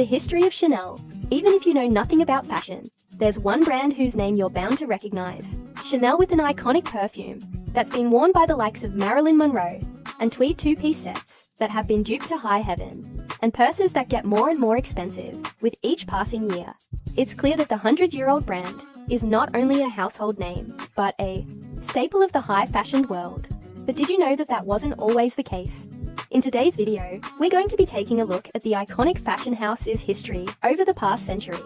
The history of Chanel. Even if you know nothing about fashion, there's one brand whose name you're bound to recognize. Chanel, with an iconic perfume that's been worn by the likes of Marilyn Monroe, and tweed two-piece sets that have been duped to high heaven, and purses that get more and more expensive with each passing year. It's clear that the 100-year-old brand is not only a household name, but a staple of the high-fashioned world. But did you know that that wasn't always the case? In today's video, we're going to be taking a look at the iconic fashion house's history over the past century.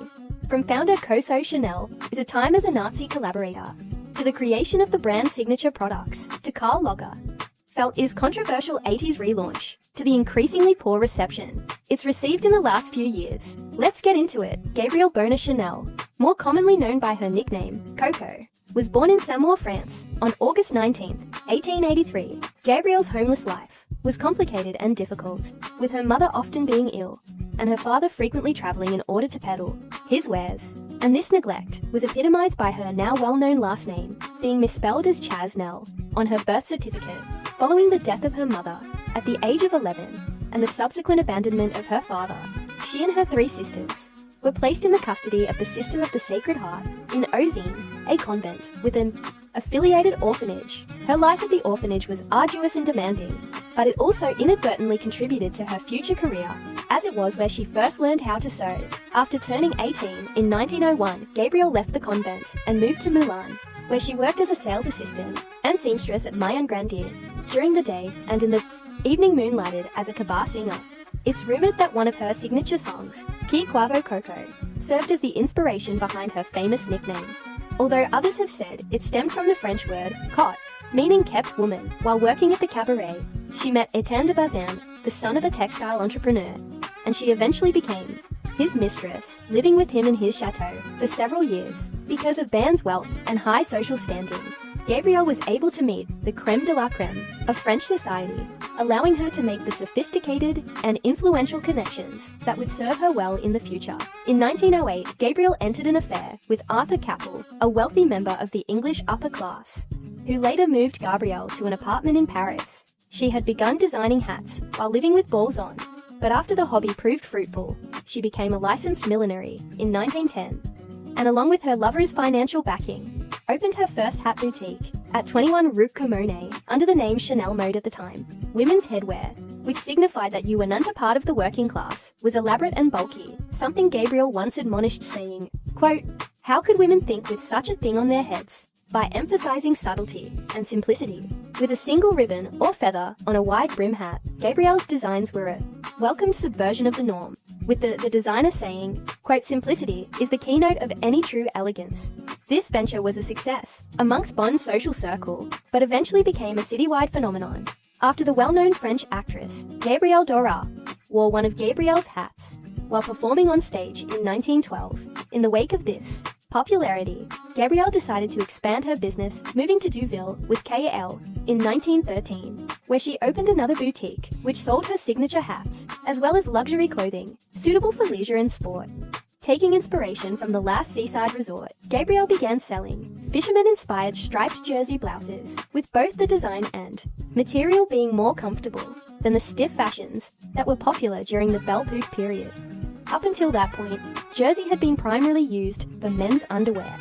From founder Coco Chanel, is a time as a Nazi collaborator, to the creation of the brand's signature products, to Karl Lagerfeld's controversial 80s relaunch, to the increasingly poor reception it's received in the last few years. Let's get into it. Gabrielle Chanel, more commonly known by her nickname, Coco, was born in Saumur, France, on August 19, 1883. Gabrielle's homeless life was complicated and difficult, with her mother often being ill, and her father frequently traveling in order to peddle his wares. And this neglect was epitomized by her now well-known last name being misspelled as Chasnell on her birth certificate. Following the death of her mother at the age of 11 and the subsequent abandonment of her father, she and her 3 sisters were placed in the custody of the Sister of the Sacred Heart in Ozine, a convent with an affiliated orphanage. Her life at the orphanage was arduous and demanding, but it also inadvertently contributed to her future career, as it was where she first learned how to sew. After turning 18 in 1901, Gabrielle left the convent and moved to Milan, where she worked as a sales assistant and seamstress at Mayon Grandier during the day, and in the evening moonlighted as a cabaret singer. It's rumored that one of her signature songs, Qui Quavo Coco, served as the inspiration behind her famous nickname, although others have said it stemmed from the French word cotte, meaning kept woman. While working at the cabaret, she met Etienne de Bazin, the son of a textile entrepreneur, and she eventually became his mistress, living with him in his chateau for several years. Because of Bazin's wealth and high social standing, Gabrielle was able to meet the crème de la crème of French society, allowing her to make the sophisticated and influential connections that would serve her well in the future. In 1908, Gabrielle entered an affair with Arthur Capel, a wealthy member of the English upper class, who later moved Gabrielle to an apartment in Paris. She had begun designing hats while living with balls on, but after the hobby proved fruitful, she became a licensed milliner in 1910, and along with her lover's financial backing, opened her first hat boutique at 21 Rue Commone under the name Chanel Mode. At the time, women's headwear, which signified that you were none part of the working class, was elaborate and bulky, something Gabrielle once admonished, saying, quote, "How could women think with such a thing on their heads?" By emphasizing subtlety and simplicity, with a single ribbon or feather on a wide brim hat, Gabrielle's designs were a welcomed subversion of the norm, with the designer saying, quote, "Simplicity is the keynote of any true elegance." This venture was a success amongst Bonn's social circle, but eventually became a citywide phenomenon after the well-known French actress Gabrielle Dora wore one of Gabrielle's hats while performing on stage in 1912. In the wake of this popularity, Gabrielle decided to expand her business, moving to Deauville with KL in 1913, where she opened another boutique which sold her signature hats, as well as luxury clothing suitable for leisure and sport. Taking inspiration from the last seaside resort, Gabrielle began selling fisherman-inspired striped jersey blouses, with both the design and material being more comfortable than the stiff fashions that were popular during the Belle Époque period. Up until that point, jersey had been primarily used for men's underwear,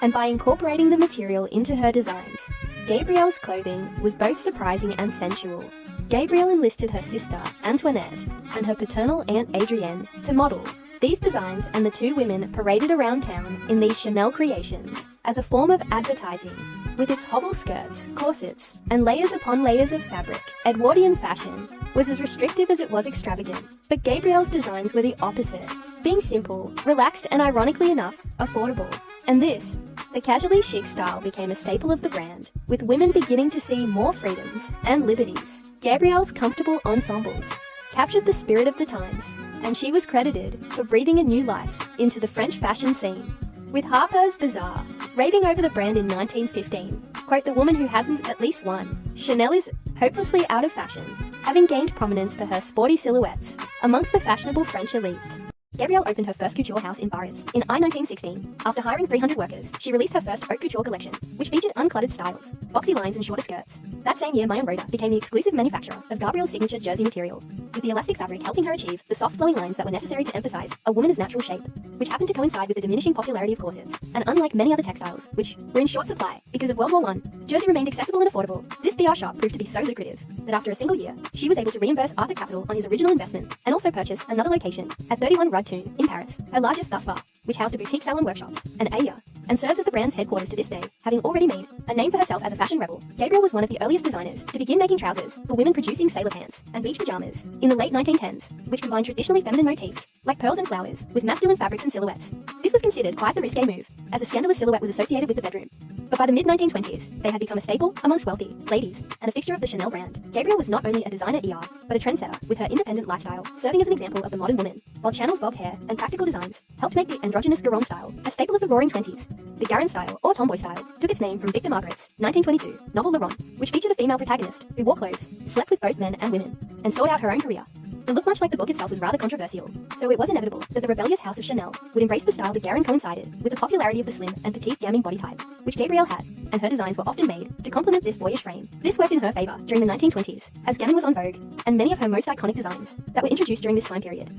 and by incorporating the material into her designs, Gabrielle's clothing was both surprising and sensual. Gabrielle enlisted her sister, Antoinette, and her paternal aunt Adrienne to model these designs, and the 2 women paraded around town in these Chanel creations as a form of advertising. With its hobble skirts, corsets, and layers upon layers of fabric, Edwardian fashion was as restrictive as it was extravagant. But Gabrielle's designs were the opposite, being simple, relaxed, and ironically enough, affordable. And this, the casually chic style, became a staple of the brand, with women beginning to see more freedoms and liberties. Gabrielle's comfortable ensembles captured the spirit of the times, and she was credited for breathing a new life into the French fashion scene, with Harper's Bazaar raving over the brand in 1915. Quote, "The woman who hasn't at least one. Chanel is hopelessly out of fashion, having gained prominence for her sporty silhouettes amongst the fashionable French elite." Gabrielle opened her first couture house in Paris in 1916. After hiring 300 workers, she released her first haute couture collection, which featured uncluttered styles, boxy lines and shorter skirts. That same year, Mayan Rhoda became the exclusive manufacturer of Gabrielle's signature jersey material, with the elastic fabric helping her achieve the soft flowing lines that were necessary to emphasize a woman's natural shape, which happened to coincide with the diminishing popularity of corsets. And unlike many other textiles, which were in short supply because of World War I, jersey remained accessible and affordable. This BR shop proved to be so lucrative that after a single year, she was able to reimburse Arthur Capital on his original investment and also purchase another location at 31 Rue Tourne in Paris, her largest thus far, which housed a boutique salon workshops, an area, and serves as the brand's headquarters to this day. Having already made a name for herself as a fashion rebel, Gabrielle was one of the earliest designers to begin making trousers for women, producing sailor pants and beach pajamas in the late 1910s, which combined traditionally feminine motifs like pearls and flowers with masculine fabrics and silhouettes. This was considered quite the risque move, as the scandalous silhouette was associated with the bedroom. But by the mid-1920s, they had become a staple amongst wealthy ladies and a fixture of the Chanel brand. Gabrielle was not only a designer ER, but a trendsetter with her independent lifestyle, serving as an example of the modern woman, while Chanel's bobbed hair and practical designs helped make the androgynous Garonne style a staple of the Roaring Twenties. The Garonne style, or tomboy style, took its name from Victor Margaret's 1922 novel Le Ron, which featured a female protagonist who wore clothes, slept with both men and women, and sought out her own career. The look, much like the book itself, was rather controversial, so it was inevitable that the rebellious house of Chanel would embrace the style that Garonne coincided with the popularity of the slim and petite gaming body type, which Gabrielle had, and her designs were often made to complement this boyish frame. This worked in her favor during the 1920s, as gaming was on vogue, and many of her most iconic designs that were introduced during this time period,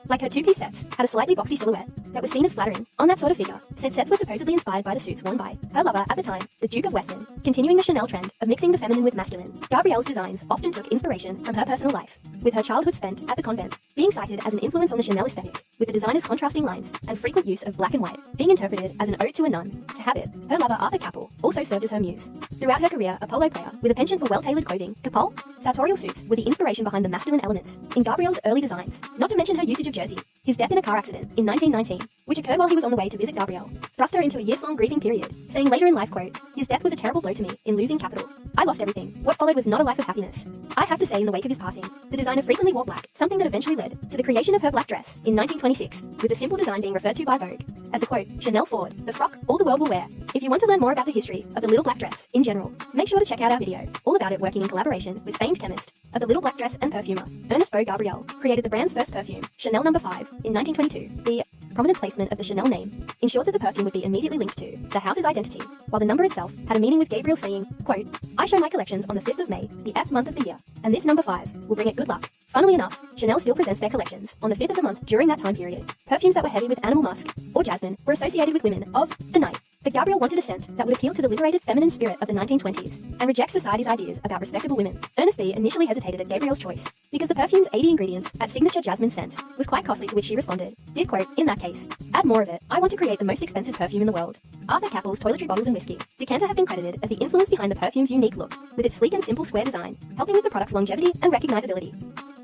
like her two-piece sets, had a slightly boxy silhouette that was seen as flattering on that sort of figure. Said sets were supposedly inspired by the suits worn by her lover at the time, the Duke of Weston, continuing the Chanel trend of mixing the feminine with masculine. Gabrielle's designs often took inspiration from her personal life, with her childhood spent at the convent being cited as an influence on the Chanel aesthetic, with the designer's contrasting lines and frequent use of black and white being interpreted as an ode to a nun. To habit, her lover Arthur Capel also served as her muse. Throughout her career, a polo player with a penchant for well-tailored clothing, Capel, sartorial suits were the inspiration behind the masculine elements in Gabrielle's early designs, not to mention her usage of jersey. His death in a car accident in 1919, which occurred while he was on the way to visit Gabrielle, thrust her into a years-long grieving period, saying later in life, quote, "His death was a terrible blow to me in losing capital. I lost everything. What followed was not a life of happiness." I have to say, in the wake of his passing, the designer frequently wore black, something that eventually led to the creation of her black dress in 1926, with the simple design being referred to by Vogue as the, quote, "Chanel Ford, the frock all the world will wear." If you want to learn more about the history of the little black dress in general, make sure to check out our video, all about it, working in collaboration with famed chemist of the little black dress and perfumer, Ernest Beau Gabrielle, created the brand's first perfume, Chanel No. 5, in 1922. The prominent placement of the Chanel name ensured that the perfume would be immediately linked to the house's identity, while the number itself had a meaning, with Gabrielle saying, quote, "I show my collections on the 5th of May, the F month of the year, and this number 5 will bring it good luck." Funnily enough, Chanel still presents their collections on the 5th of the month during that time period. Perfumes that were heavy with animal musk or jasmine were associated with women of the night. But Gabrielle wanted a scent that would appeal to the liberated feminine spirit of the 1920s and reject society's ideas about respectable women. Ernest B. initially hesitated at Gabrielle's choice because the perfume's 80 ingredients at signature jasmine scent was quite costly, to which she responded, did quote, "In that case, add more of it. I want to create the most expensive perfume in the world." Arthur Capel's toiletry bottles and whiskey decanter have been credited as the influence behind the perfume's unique look, with its sleek and simple square design, helping with the product's longevity and recognizability.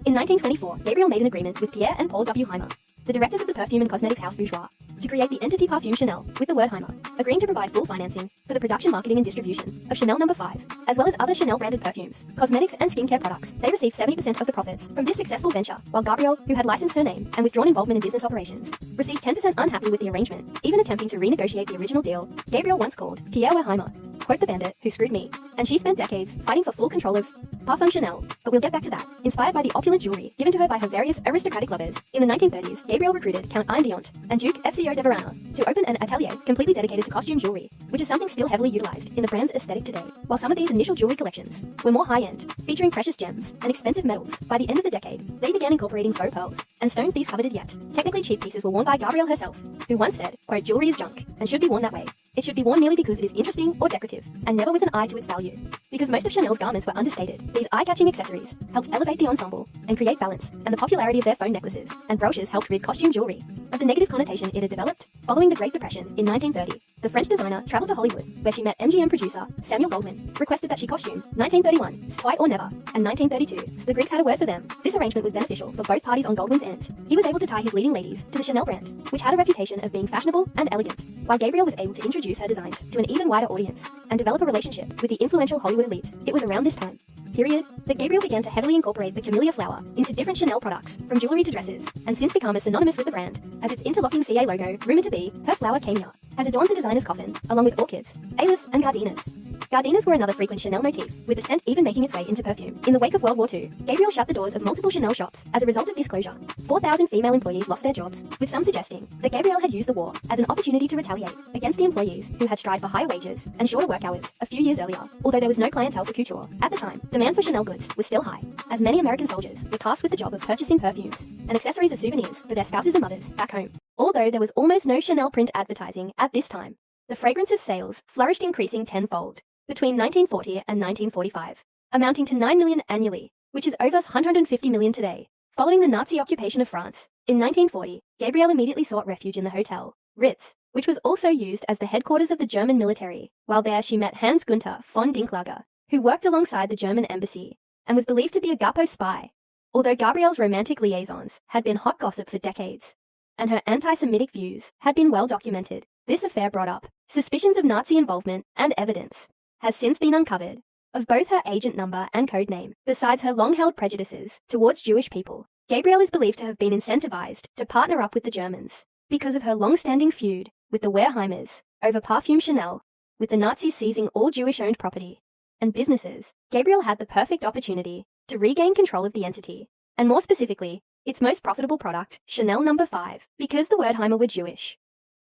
In 1924, Gabrielle made an agreement with Pierre and Paul W. Heimer, the directors of the perfume and cosmetics house Bourjois, to create the entity Parfum Chanel with the word Heimer, agreeing to provide full financing for the production, marketing and distribution of Chanel No. 5, as well as other Chanel branded perfumes, cosmetics and skincare products. They received 70% of the profits from this successful venture, while Gabrielle, who had licensed her name and withdrawn involvement in business operations, received 10%. Unhappy with the arrangement, even attempting to renegotiate the original deal, Gabrielle once called Pierre Heimer, quote, "the bandit who screwed me," and she spent decades fighting for full control of Parfum Chanel. But we'll get back to that. Inspired by the opulent jewelry given to her by her various aristocratic lovers, in the 1930s, Gabrielle recruited Count Diont and Duke FCO de Verana to open an atelier completely dedicated to costume jewelry, which is something still heavily utilized in the brand's aesthetic today. While some of these initial jewelry collections were more high-end, featuring precious gems and expensive metals, by the end of the decade, they began incorporating faux pearls and stones. These coveted yet technically cheap pieces were worn by Gabrielle herself, who once said, quote, "Jewelry is junk and should be worn that way. It should be worn merely because it is interesting or decorative, and never with an eye to its value." Because most of Chanel's garments were understated, these eye-catching accessories helped elevate the ensemble and create balance, and the popularity of their phone necklaces and brooches helped rid costume jewelry of the negative connotation it had developed following the Great Depression in 1930. The French designer traveled to Hollywood, where she met MGM producer Samuel Goldwyn, requested that she costume 1931's Twice or Never and 1932's The Greeks Had a Word for Them. This arrangement was beneficial for both parties on Goldwyn's end. He was able to tie his leading ladies to the Chanel brand, which had a reputation of being fashionable and elegant, while Gabrielle was able to introduce her designs to an even wider audience and develop a relationship with the influential Hollywood elite. It was around this time period that Gabrielle began to heavily incorporate the camellia flower into different Chanel products, from jewelry to dresses, and since become as synonymous with the brand as its interlocking CA logo, rumored to be. Her flower camea has adorned the designer's coffin, along with orchids, ailus, and gardenias. Gardenias were another frequent Chanel motif, with the scent even making its way into perfume. In the wake of World War II, Gabrielle shut the doors of multiple Chanel shops as a result of this closure. 4,000 female employees lost their jobs, with some suggesting that Gabrielle had used the war as an opportunity to retaliate against the employees who had strived for higher wages and shorter work hours a few years earlier. Although there was no clientele for couture at the time, demand for Chanel goods was still high, as many American soldiers were tasked with the job of purchasing perfumes and accessories as souvenirs for their spouses and mothers back home. Although there was almost no Chanel print advertising at this time, the fragrance's sales flourished, increasing tenfold between 1940 and 1945, amounting to 9 million annually, which is over 150 million today. Following the Nazi occupation of France, in 1940, Gabrielle immediately sought refuge in the Hotel Ritz, which was also used as the headquarters of the German military. While there, she met Hans Gunther von Dinklager, who worked alongside the German embassy and was believed to be a Gapo spy. Although Gabrielle's romantic liaisons had been hot gossip for decades, and her anti-Semitic views had been well documented, this affair brought up suspicions of Nazi involvement, and evidence has since been uncovered of both her agent number and code name. Besides her long-held prejudices towards Jewish people, Gabrielle is believed to have been incentivized to partner up with the Germans because of her long-standing feud with the Wehrheimers over Parfum Chanel. With the Nazis seizing all Jewish-owned property and businesses, Gabrielle had the perfect opportunity to regain control of the entity, and more specifically, its most profitable product, Chanel No. 5. Because the Wertheimer were Jewish,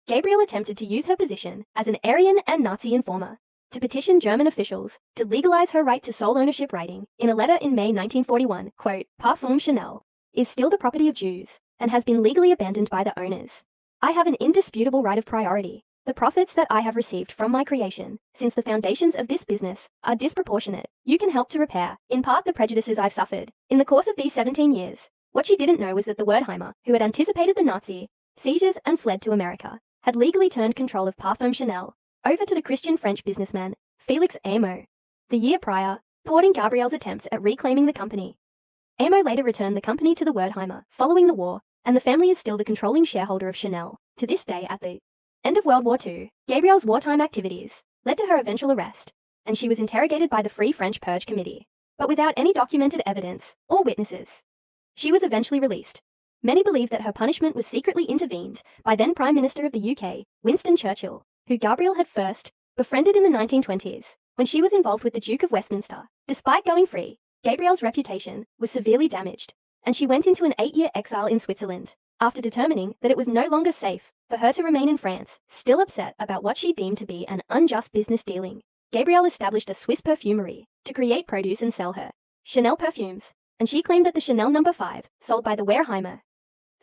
Gabrielle attempted to use her position as an Aryan and Nazi informer to petition German officials to legalize her right to sole ownership, writing in a letter in May 1941, quote, "Parfum Chanel is still the property of Jews and has been legally abandoned by the owners. I have an indisputable right of priority. The profits that I have received from my creation since the foundations of this business are disproportionate. You can help to repair, in part, the prejudices I've suffered in the course of these 17 years. What she didn't know was that the Wertheimer, who had anticipated the Nazi seizures and fled to America, had legally turned control of Parfum Chanel over to the Christian French businessman Félix Amo. The year prior, thwarting Gabrielle's attempts at reclaiming the company. Amo later returned the company to the Wertheimer following the war, and the family is still the controlling shareholder of Chanel to this day. At the end of World War II, Gabrielle's wartime activities led to her eventual arrest, and she was interrogated by the Free French Purge Committee, but without any documented evidence or witnesses. She was eventually released. Many believe that her punishment was secretly intervened by then Prime Minister of the UK, Winston Churchill, who Gabrielle had first befriended in the 1920s, when she was involved with the Duke of Westminster. Despite going free, Gabrielle's reputation was severely damaged, and she went into an 8-year exile in Switzerland, after determining that it was no longer safe for her to remain in France. Still upset about what she deemed to be an unjust business dealing, Gabrielle established a Swiss perfumery to create, produce and sell her Chanel perfumes, and she claimed that the Chanel No. 5, sold by the Wertheimer,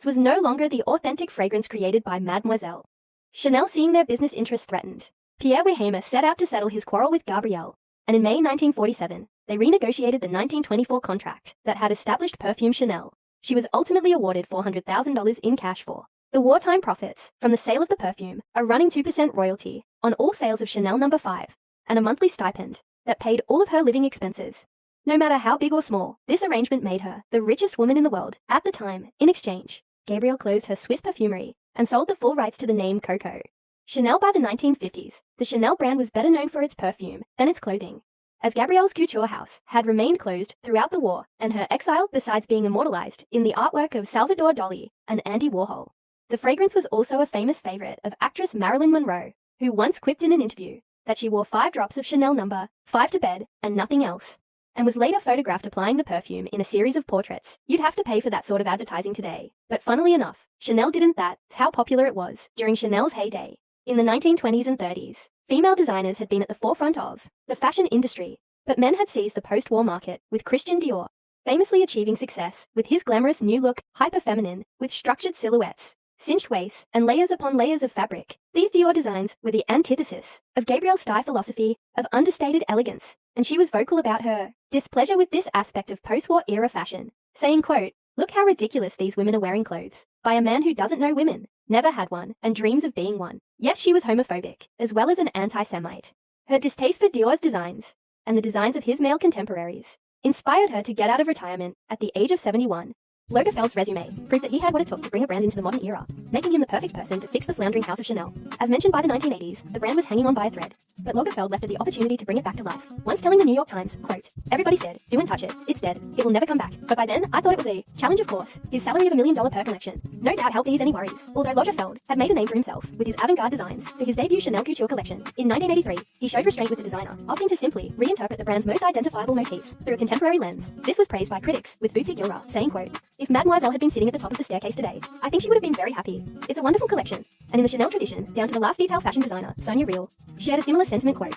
was no longer the authentic fragrance created by Mademoiselle Chanel. Seeing their business interests threatened, Pierre Wertheimer set out to settle his quarrel with Gabrielle, and in May 1947, they renegotiated the 1924 contract that had established Parfum Chanel. She was ultimately awarded $400,000 in cash for the wartime profits from the sale of the perfume, a running 2% royalty on all sales of Chanel No. 5, and a monthly stipend that paid all of her living expenses. No matter how big or small, this arrangement made her the richest woman in the world at the time. In exchange, Gabrielle closed her Swiss perfumery and sold the full rights to the name Coco. Chanel. By the 1950s, the Chanel brand was better known for its perfume than its clothing, as Gabrielle's couture house had remained closed throughout the war and her exile, besides being immortalized in the artwork of Salvador Dali and Andy Warhol. The fragrance was also a famous favorite of actress Marilyn Monroe, who once quipped in an interview that she wore 5 drops of Chanel No. 5 to bed and nothing else, and was later photographed applying the perfume in a series of portraits. You'd have to pay for that sort of advertising today. But funnily enough, Chanel didn't. That's how popular it was during Chanel's heyday. In the 1920s and 30s, female designers had been at the forefront of the fashion industry, but men had seized the post-war market, with Christian Dior famously achieving success with his glamorous new look, hyper-feminine, with structured silhouettes, cinched waists, and layers upon layers of fabric. These Dior designs were the antithesis of Gabrielle's style philosophy of understated elegance, and she was vocal about her displeasure with this aspect of post-war era fashion, saying, quote, "Look how ridiculous these women are wearing clothes by a man who doesn't know women, never had one, and dreams of being one." Yet she was homophobic, as well as an anti-Semite. Her distaste for Dior's designs, and the designs of his male contemporaries, inspired her to get out of retirement at the age of 71 Lagerfeld's resume proved that he had what it took to bring a brand into the modern era, making him the perfect person to fix the floundering house of Chanel. As mentioned by the 1980s, the brand was hanging on by a thread, but Lagerfeld left it the opportunity to bring it back to life. Once telling the New York Times, quote, "Everybody said, don't touch it, it's dead, it will never come back. But by then, I thought it was a challenge, of course. His salary of $1 million per collection no doubt helped ease any worries, although Lagerfeld had made a name for himself with his avant-garde designs for his debut Chanel Couture collection. In 1983, he showed restraint with the designer, opting to simply reinterpret the brand's most identifiable motifs through a contemporary lens. This was praised by critics, with Bootsy Gilra saying, quote, "If Mademoiselle had been sitting at the top of the staircase today, I think she would have been very happy. It's a wonderful collection." And in the Chanel tradition, down to the last detail fashion designer, Sonia Riel, shared a similar sentiment, quote,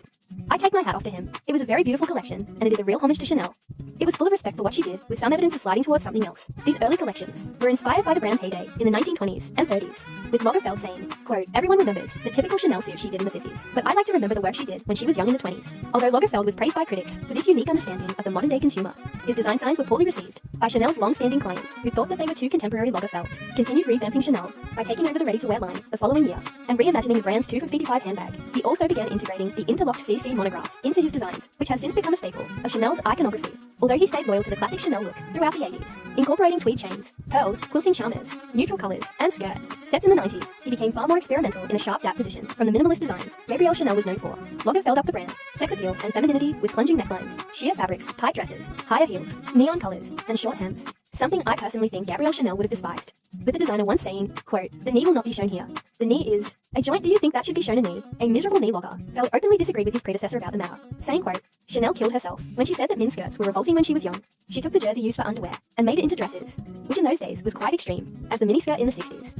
"I take my hat off to him. It was a very beautiful collection, and it is a real homage to Chanel. It was full of respect for what she did, with some evidence of sliding towards something else." These early collections were inspired by the brand's heyday in the 1920s and 30s, with Lagerfeld saying, quote, "Everyone remembers the typical Chanel suit she did in the 50s, but I like to remember the work she did when she was young in the 20s." Although Lagerfeld was praised by critics for this unique understanding of the modern-day consumer, his design signs were poorly received by Chanel's long-standing clients who thought that they were too contemporary. Lagerfeld continued revamping Chanel by taking over the ready-to-wear line the following year and reimagining the brand's 2 for 55 handbag. He also began integrating the interlocked CC monograph into his designs, which has since become a staple of Chanel's iconography, although he stayed loyal to the classic Chanel look throughout the 80s, incorporating tweed chains, pearls, quilting charmers, neutral colors, and skirt sets. In the 90s, he became far more experimental in a sharp dap position from the minimalist designs Gabrielle Chanel was known for. Lagerfeld upped the brand sex appeal and femininity with plunging necklines, sheer fabrics, tight dresses, higher heels, neon colors, and short hems, something I personally think Gabrielle Chanel would have despised, with the designer once saying, quote, "The knee will not be shown here. The knee is a joint. Do you think that should be shown a knee?" A miserable knee logger Feld openly disagreed with his predecessor about the matter, saying, quote, "Chanel killed herself when she said that miniskirts were revolting when she was young. She took the jersey used for underwear and made it into dresses, which in those days was quite extreme, as the miniskirt in the 60s.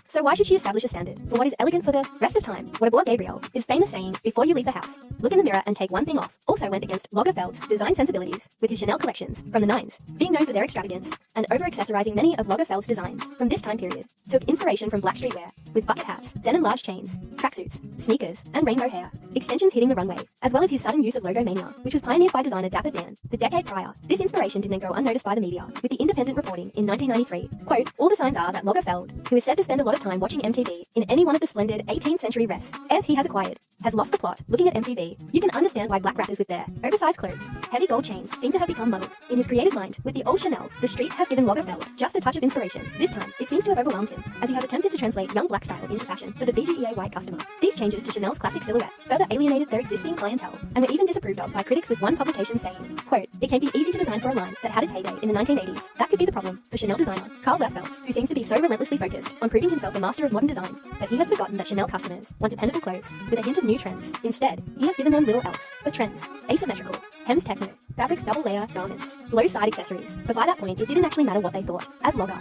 So why should she establish a standard for what is elegant for the rest of time?" What aboard Gabrielle, his famous saying, "Before you leave the house, look in the mirror and take one thing off," also went against Lagerfeld's design sensibilities, with his Chanel collections from the 90s being known for their extravagance and over-accessorizing. Many of Lagerfeld's designs from this time period took inspiration from black streetwear, with bucket hats, denim large chains, tracksuits, sneakers, and rainbow hair, extensions hitting the runway, as well as his sudden use of logo mania, which was pioneered by designer Dapper Dan the decade prior. This inspiration didn't go unnoticed by the media, with the Independent reporting in 1993, quote, "All the signs are that Lagerfeld, who is said to spend a lot of time watching MTV in any one of the splendid 18th century rests as he has acquired, has lost the plot. Looking at MTV, you can understand why black rappers with their oversized clothes, heavy gold chains seem to have become muddled. In his creative mind, with the old Chanel, the street has given Lagerfeld just a touch of inspiration. This time, it seems to have overwhelmed him, as he has attempted to translate young black style into fashion for the BGEA white customer. These changes to Chanel's classic silhouette further alienated their existing clientele, and were even disapproved of by critics, with one publication saying, quote, "It can be easy to design for a line that had its heyday in the 1980s. That could be the problem for Chanel designer Karl Lagerfeld, who seems to be so relentlessly focused on proving himself a master of modern design that he has forgotten that Chanel customers want dependable clothes with a hint of new trends. Instead, he has given them little else but trends, asymmetrical, hems techno, fabrics double layer garments, low side accessories." But by that point, it didn't actually matter what they thought, as Lager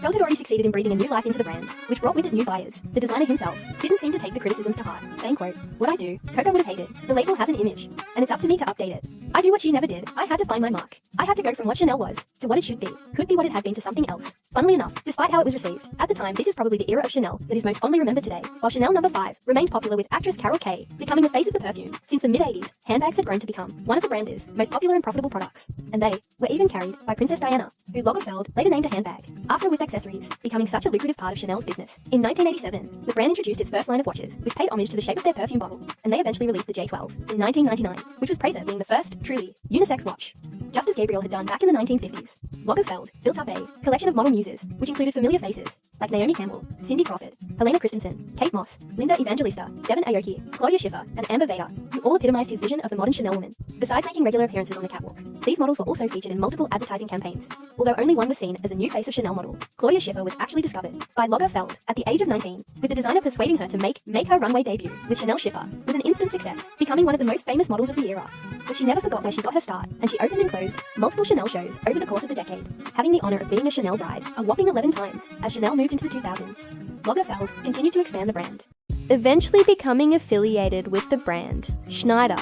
Feld had already succeeded in breathing a new life into the brand, which brought with it new buyers. The designer himself didn't seem to take the criticisms to heart, saying, quote, "What I do, Coco would have hated. The label has an image, and it's up to me to update it. I do what she never did. I had to find my mark. I had to go from what Chanel was to what it should be, could be what it had been to something else." Funnily enough, despite how it was received, at the time, this is probably the era of Chanel that is most fondly remembered today, while Chanel No. 5 remained popular, with actress Carol Kay becoming the face of the perfume. Since the mid-80s, handbags had grown to become one of the brand's most popular and profitable products, and they were even carried by Princess Diana, who Lagerfeld later named a handbag, after, with accessories becoming such a lucrative part of Chanel's business. In 1987, the brand introduced its first line of watches, which paid homage to the shape of their perfume bottle, and they eventually released the J12 in 1999, which was praised being the first truly unisex watch. Just as Gabrielle had done back in the 1950s, Lagerfeld built up a collection of model muses, which included familiar faces like Naomi Campbell, Cindy Crawford, Helena Christensen, Kate Moss, Linda Evangelista, Devon Aoki, Claudia Schiffer, and Amber Vader, who all epitomized his vision of the modern Chanel woman. Besides making regular appearances on the catwalk, these models were also featured in multiple advertising campaigns, although only one was seen as the new face of Chanel model. Claudia Schiffer was actually discovered by Lagerfeld at the age of 19, with the designer persuading her to make her runway debut with Chanel. Schiffer was an instant success, becoming one of the most famous models of the era. But she never forgot where she got her start, and she opened and closed multiple Chanel shows over the course of the decade, having the honor of being a Chanel bride a whopping 11 times as Chanel moved into the 2000s. Lagerfeld continued to expand the brand, eventually becoming affiliated with the brand. Schneider,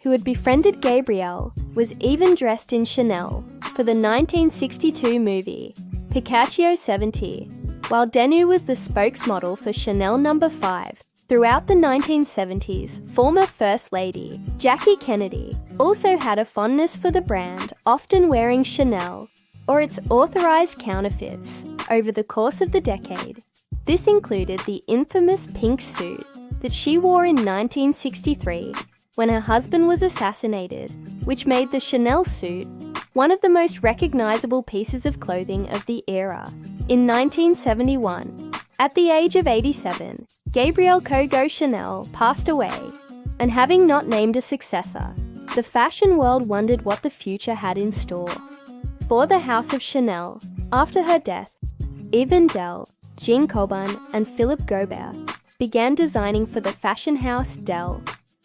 who had befriended Gabrielle, was even dressed in Chanel for the 1962 movie Picasso 70, while Denu was the spokesmodel for Chanel No. 5. Throughout the 1970s, former First Lady Jackie Kennedy also had a fondness for the brand, often wearing Chanel or its authorized counterfeits over the course of the decade. This included the infamous pink suit that she wore in 1963 when her husband was assassinated, which made the Chanel suit one of the most recognizable pieces of clothing of the era. In 1971, at the age of 87, Gabrielle Coco Chanel passed away, and having not named a successor, the fashion world wondered what the future had in store. For the House of Chanel, after her death, Yves Dell, Jean Coban, and Philippe Gaubert began designing for the fashion house Dell,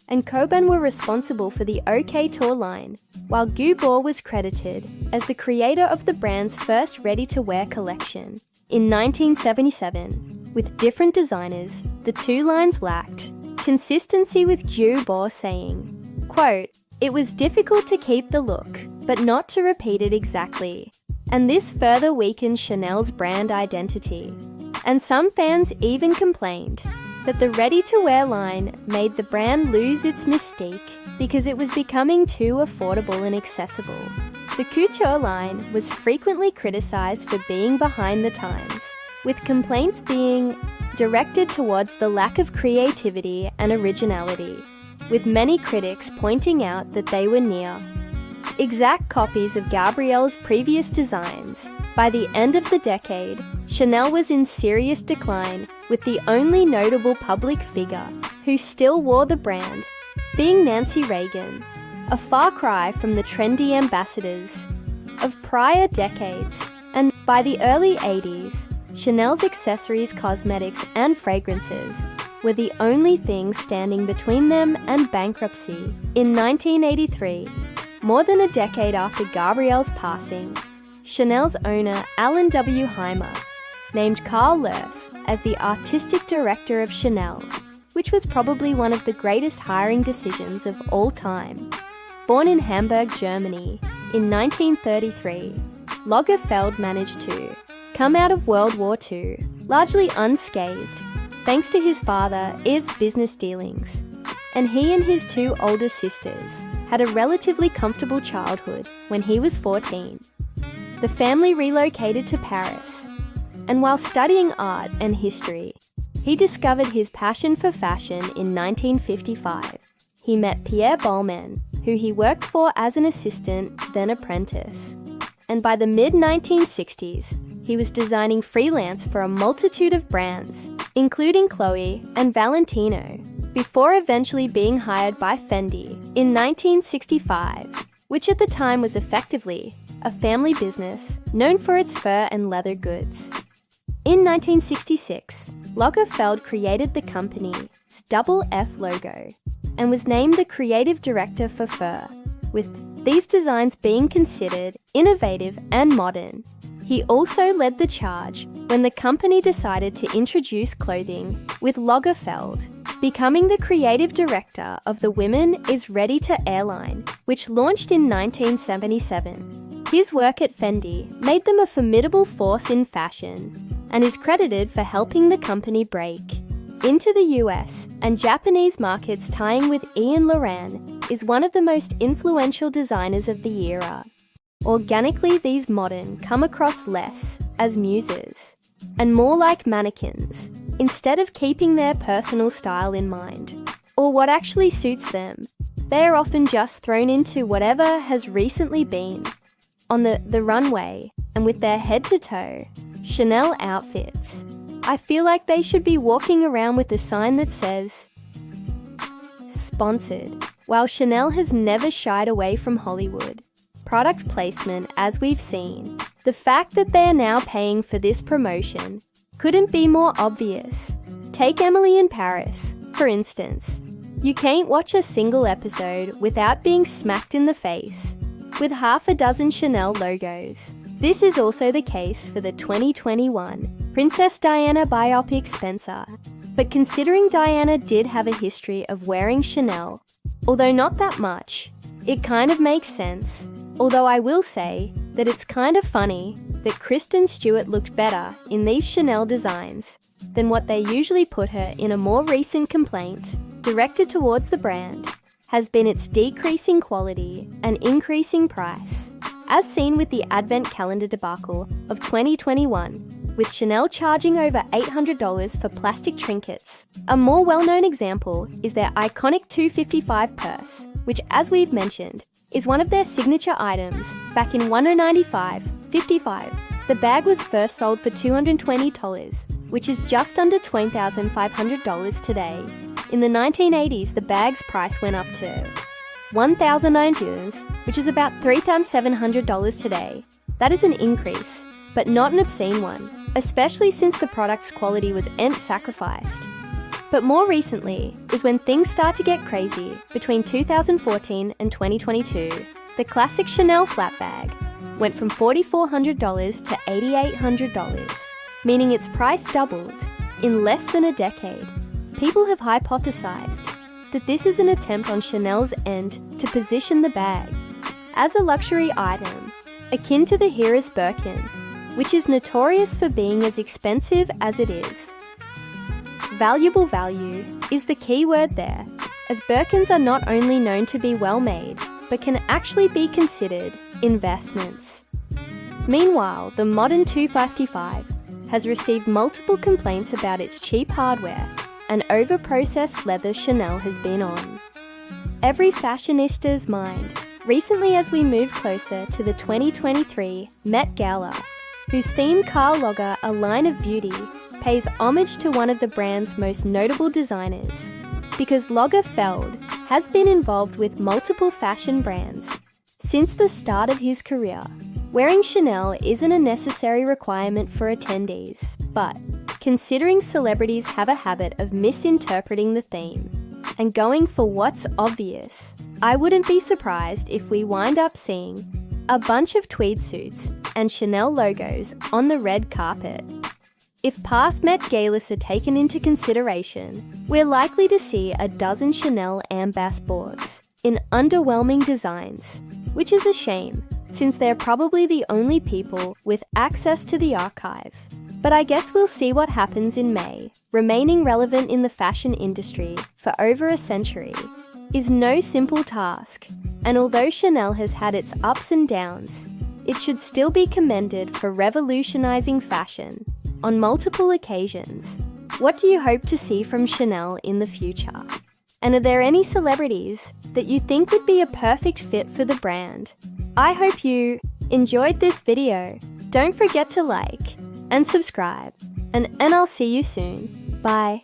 and Coban were responsible for the OK Tour line, while Gaubert was credited as the creator of the brand's first ready-to-wear collection. In 1977, with different designers, the two lines lacked consistency, with Gaubert saying, quote, "It was difficult to keep the look, but not to repeat it exactly. And this further weakened Chanel's brand identity." And some fans even complained that the ready-to-wear line made the brand lose its mystique because it was becoming too affordable and accessible. The couture line was frequently criticized for being behind the times, with complaints being directed towards the lack of creativity and originality, with many critics pointing out that they were near exact copies of Gabrielle's previous designs. By the end of the decade, Chanel was in serious decline, with the only notable public figure who still wore the brand being Nancy Reagan, a far cry from the trendy ambassadors of prior decades. And by the early 80s, Chanel's accessories, cosmetics, and fragrances were the only things standing between them and bankruptcy. In 1983, more than a decade after Gabrielle's passing, Chanel's owner, Alan W. Heimer, named Karl Lerf as the artistic director of Chanel, which was probably one of the greatest hiring decisions of all time. Born in Hamburg, Germany, in 1933, Lagerfeld managed to come out of World War II largely unscathed, thanks to his father Yves' business dealings, and he and his two older sisters had a relatively comfortable childhood when he was 14. The family relocated to Paris, and while studying art and history, he discovered his passion for fashion in 1955. He met Pierre Balmain, who he worked for as an assistant, then apprentice. And by the mid-1960s, he was designing freelance for a multitude of brands, including Chloe and Valentino, before eventually being hired by Fendi in 1965, which at the time was effectively a family business known for its fur and leather goods. In 1966, Lagerfeld created the company's double F logo and was named the creative director for fur, with these designs being considered innovative and modern. He also led the charge when the company decided to introduce clothing with Lagerfeld, becoming the creative director of the Women is Ready to airline, which launched in 1977. His work at Fendi made them a formidable force in fashion and is credited for helping the company break into the US and Japanese markets. Tying with Ian Loran is one of the most influential designers of the era. Organically, these modern come across less as muses and more like mannequins, instead of keeping their personal style in mind, or what actually suits them. They are often just thrown into whatever has recently been on the runway, and with their head-to-toe Chanel outfits, I feel like they should be walking around with a sign that says, "Sponsored." While Chanel has never shied away from Hollywood product placement, as we've seen, the fact that they are now paying for this promotion couldn't be more obvious. Take Emily in Paris, for instance. You can't watch a single episode without being smacked in the face with half a dozen Chanel logos. This is also the case for the 2021 Princess Diana biopic Spencer. But considering Diana did have a history of wearing Chanel, although not that much, it kind of makes sense. Although I will say that it's kind of funny that Kristen Stewart looked better in these Chanel designs than what they usually put her in. A more recent complaint directed towards the brand has been its decreasing quality and increasing price, as seen with the Advent calendar debacle of 2021, with Chanel charging over $800 for plastic trinkets. A more well-known example is their iconic $255 purse, which, as we've mentioned, is one of their signature items. Back in 1955, the bag was first sold for $220, which is just under $20,500 today. In the 1980s, the bag's price went up to $1,000, which is about $3,700 today. That is an increase, but not an obscene one, especially since the product's quality was sacrificed. But more recently is when things start to get crazy. Between 2014 and 2022, the classic Chanel flat bag went from $4,400 to $8,800, meaning its price doubled in less than a decade. People have hypothesized that this is an attempt on Chanel's end to position the bag as a luxury item, akin to the Hearst Birkin, which is notorious for being as expensive as it is. Valuable value is the key word there, as Birkins are not only known to be well made, but can actually be considered investments. Meanwhile, the modern 255 has received multiple complaints about its cheap hardware and over-processed leather Chanel has been on every fashionista's mind. Recently, as we move closer to the 2023 Met Gala, whose theme Karl Lager, a line of beauty, pays homage to one of the brand's most notable designers, because Lagerfeld has been involved with multiple fashion brands since the start of his career. Wearing Chanel isn't a necessary requirement for attendees, but considering celebrities have a habit of misinterpreting the theme and going for what's obvious, I wouldn't be surprised if we wind up seeing a bunch of tweed suits and Chanel logos on the red carpet. If past Met Galas are taken into consideration, we're likely to see a dozen Chanel ambass boards in underwhelming designs, which is a shame, since they're probably the only people with access to the archive. But I guess we'll see what happens in May. Remaining relevant in the fashion industry for over a century is no simple task, and although Chanel has had its ups and downs, it should still be commended for revolutionizing fashion on multiple occasions. What do you hope to see from Chanel in the future? And are there any celebrities that you think would be a perfect fit for the brand? I hope you enjoyed this video. Don't forget to like and subscribe, and I'll see you soon. Bye.